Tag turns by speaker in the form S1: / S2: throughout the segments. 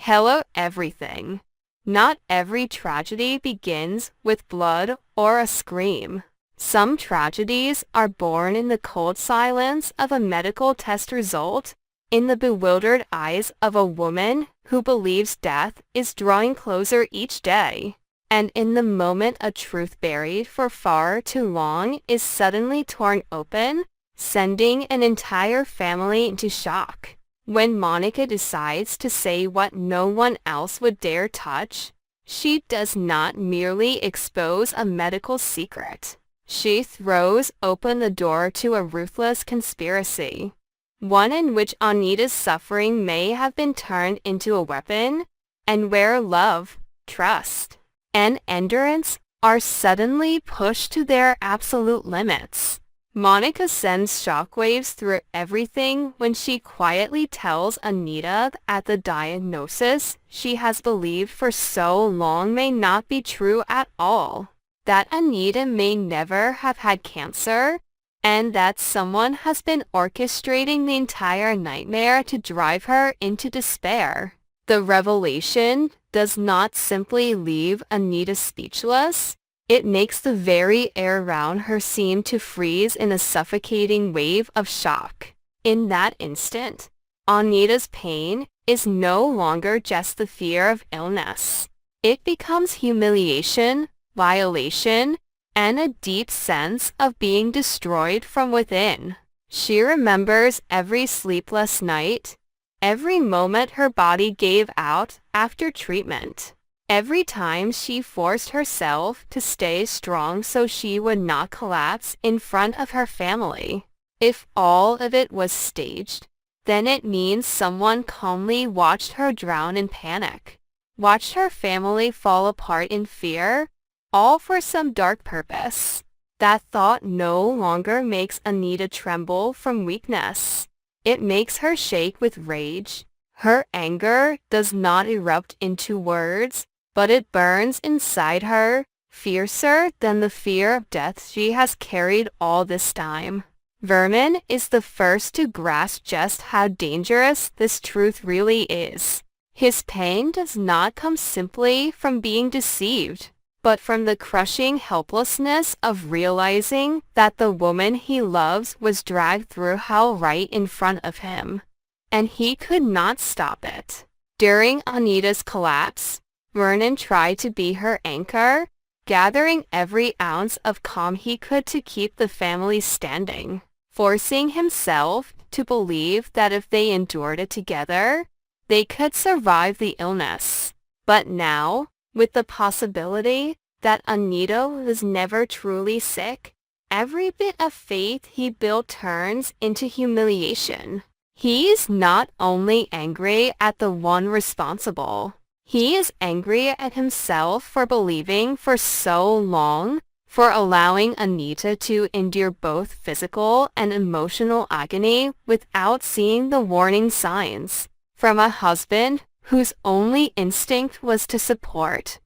S1: Hello everything. Not every tragedy begins with blood or a scream. Some tragedies are born in the cold silence of a medical test result, in the bewildered eyes of a woman who believes death is drawing closer each day, and in the moment a truth buried for far too long is suddenly torn open, sending an entire family into shock. When Monica decides to say what no one else would dare touch, she does not merely expose a medical secret. She throws open the door to a ruthless conspiracy, one in which Anita's suffering may have been turned into a weapon, and where love, trust, and endurance are suddenly pushed to their absolute limits. Monica sends shockwaves through everything when she quietly tells Anita that the diagnosis she has believed for so long may not be true at all, that Anita may never have had cancer, and that someone has been orchestrating the entire nightmare to drive her into despair. The revelation does not simply leave Anita speechless. It makes the very air around her seem to freeze in a suffocating wave of shock. In that instant, Anita's pain is no longer just the fear of illness. It becomes humiliation, violation, and a deep sense of being destroyed from within. She remembers every sleepless night, every moment her body gave out after treatment. Every time she forced herself to stay strong so she would not collapse in front of her family. If all of it was staged, then it means someone calmly watched her drown in panic, watched her family fall apart in fear, all for some dark purpose. That thought no longer makes Anita tremble from weakness. It makes her shake with rage. Her anger does not erupt into words, but it burns inside her, fiercer than the fear of death she has carried all this time. Vernon is the first to grasp just how dangerous this truth really is. His pain does not come simply from being deceived, but from the crushing helplessness of realizing that the woman he loves was dragged through hell right in front of him, and he could not stop it. During Anita's collapse, Vernon tried to be her anchor, gathering every ounce of calm he could to keep the family standing, forcing himself to believe that if they endured it together, they could survive the illness. But now, with the possibility that Anita was never truly sick, every bit of faith he built turns into humiliation. He is not only angry at the one responsible, he is angry at himself for believing for so long, for allowing Anita to endure both physical and emotional agony without seeing the warning signs from a husband whose only instinct was to support.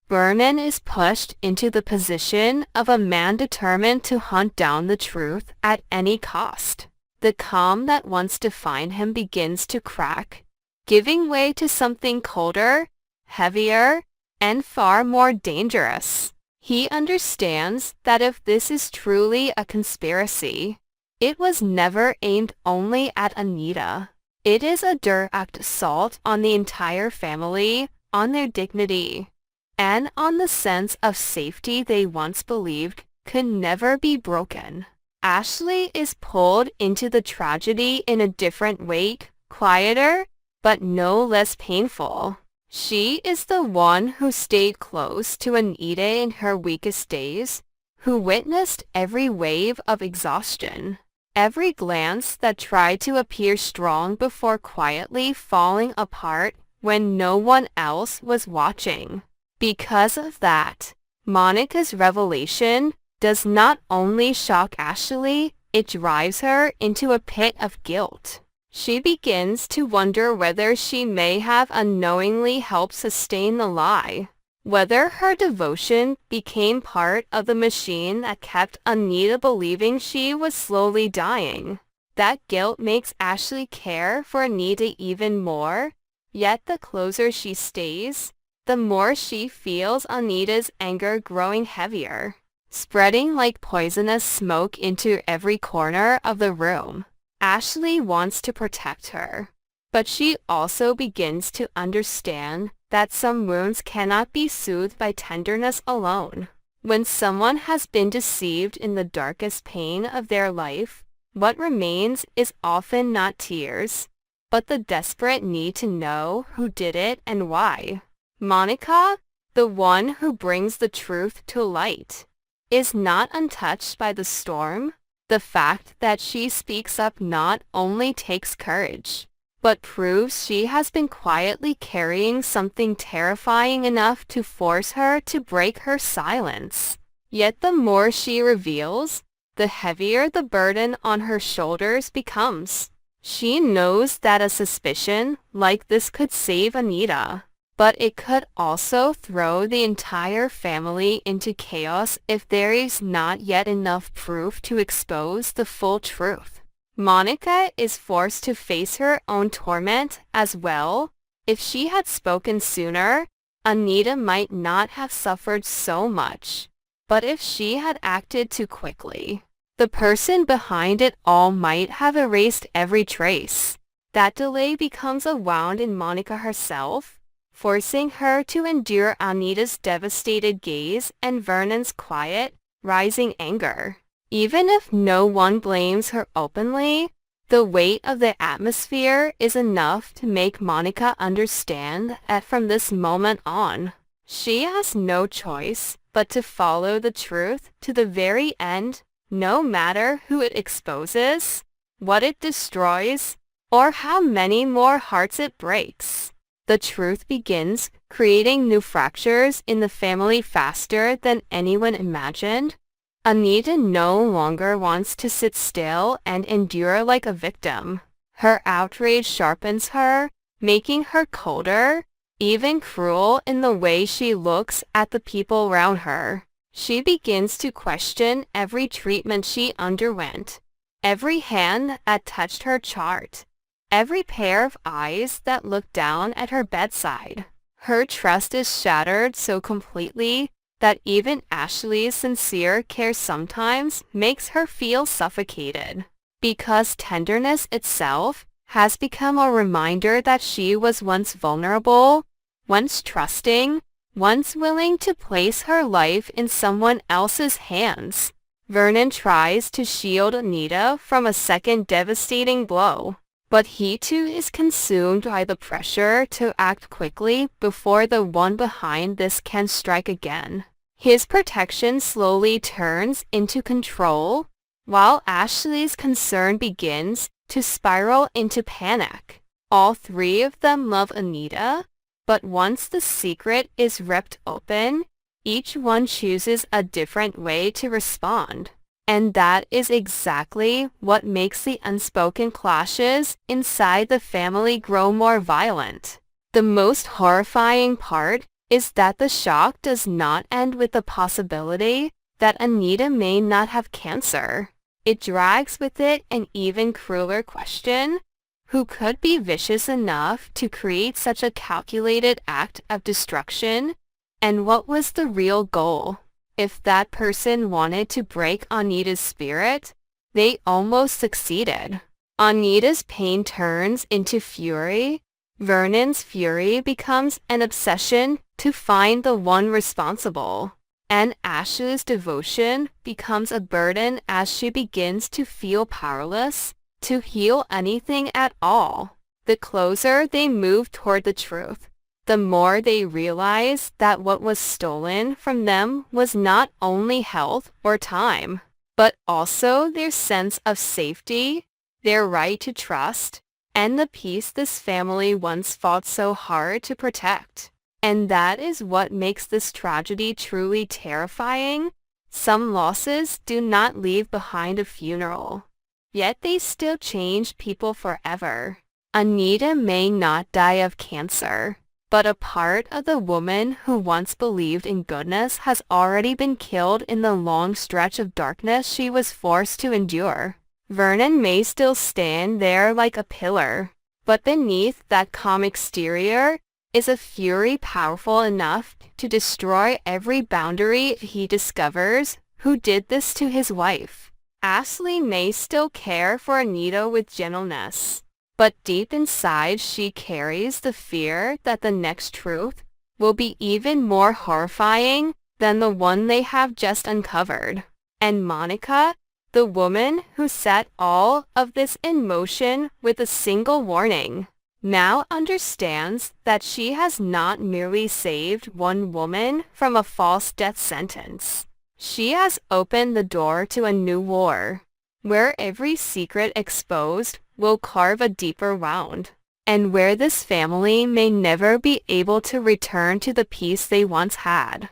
S1: Vernon is pushed into the position of a man determined to hunt down the truth at any cost. The calm that once defined him begins to crack, giving way to something colder, heavier, and far more dangerous. He understands that if this is truly a conspiracy, it was never aimed only at Anita. It is a direct assault on the entire family, on their dignity, and on the sense of safety they once believed could never be broken. Ashley is pulled into the tragedy in a different way, quieter, but no less painful. She is the one who stayed close to Anita in her weakest days, who witnessed every wave of exhaustion, every glance that tried to appear strong before quietly falling apart when no one else was watching. Because of that, Monica's revelation does not only shock Ashley, it drives her into a pit of guilt. She begins to wonder whether she may have unknowingly helped sustain the lie, whether her devotion became part of the machine that kept Anita believing she was slowly dying. That guilt makes Ashley care for Anita even more, Yet the closer she stays, the more she feels Anita's anger growing heavier, spreading like poisonous smoke into every corner of the room. Ashley wants to protect her, but she also begins to understand that some wounds cannot be soothed by tenderness alone. When someone has been deceived in the darkest pain of their life, what remains is often not tears, but the desperate need to know who did it and why. Monica, the one who brings the truth to light, is not untouched by the storm. The fact that she speaks up not only takes courage, but proves she has been quietly carrying something terrifying enough to force her to break her silence. Yet the more she reveals, the heavier the burden on her shoulders becomes. She knows that a suspicion like this could save Anita, but it could also throw the entire family into chaos if there is not yet enough proof to expose the full truth. Monica is forced to face her own torment as well. If she had spoken sooner, Anita might not have suffered so much. But if she had acted too quickly, the person behind it all might have erased every trace. That delay becomes a wound in Monica herself, forcing her to endure Anita's devastated gaze and Vernon's quiet, rising anger. Even if no one blames her openly, the weight of the atmosphere is enough to make Monica understand that from this moment on, she has no choice but to follow the truth to the very end, no matter who it exposes, what it destroys, or how many more hearts it breaks. The truth begins creating new fractures in the family faster than anyone imagined. Anita no longer wants to sit still and endure like a victim. Her outrage sharpens her, making her colder, even cruel in the way she looks at the people around her. She begins to question every treatment she underwent, every hand that touched her chart, every pair of eyes that looked down at her bedside. Her trust is shattered so completely that even Ashley's sincere care sometimes makes her feel suffocated, because tenderness itself has become a reminder that she was once vulnerable, once trusting, once willing to place her life in someone else's hands. Vernon tries to shield Anita from a second devastating blow, but he too is consumed by the pressure to act quickly before the one behind this can strike again. His protection slowly turns into control, while Ashley's concern begins to spiral into panic. All three of them love Anita, but once the secret is ripped open, each one chooses a different way to respond. And that is exactly what makes the unspoken clashes inside the family grow more violent. The most horrifying part is that the shock does not end with the possibility that Anita may not have cancer. It drags with it an even crueler question: who could be vicious enough to create such a calculated act of destruction? And what was the real goal? If that person wanted to break Anita's spirit, they almost succeeded. Anita's pain turns into fury. Vernon's fury becomes an obsession to find the one responsible. And Ashley's devotion becomes a burden as she begins to feel powerless to heal anything at all. The closer they move toward the truth, the more they realize that what was stolen from them was not only health or time, but also their sense of safety, their right to trust, and the peace this family once fought so hard to protect. And that is what makes this tragedy truly terrifying. Some losses do not leave behind a funeral, yet they still change people forever. Anita may not die of cancer, but a part of the woman who once believed in goodness has already been killed in the long stretch of darkness she was forced to endure. Vernon may still stand there like a pillar, But beneath that calm exterior is a fury powerful enough to destroy every boundary if he discovers who did this to his wife. Ashley may still care for Anita with gentleness, but deep inside she carries the fear that the next truth will be even more horrifying than the one they have just uncovered. And Monica, the woman who set all of this in motion with a single warning, now understands that she has not merely saved one woman from a false death sentence. She has opened the door to a new war, where every secret exposed will carve a deeper wound, and where this family may never be able to return to the peace they once had.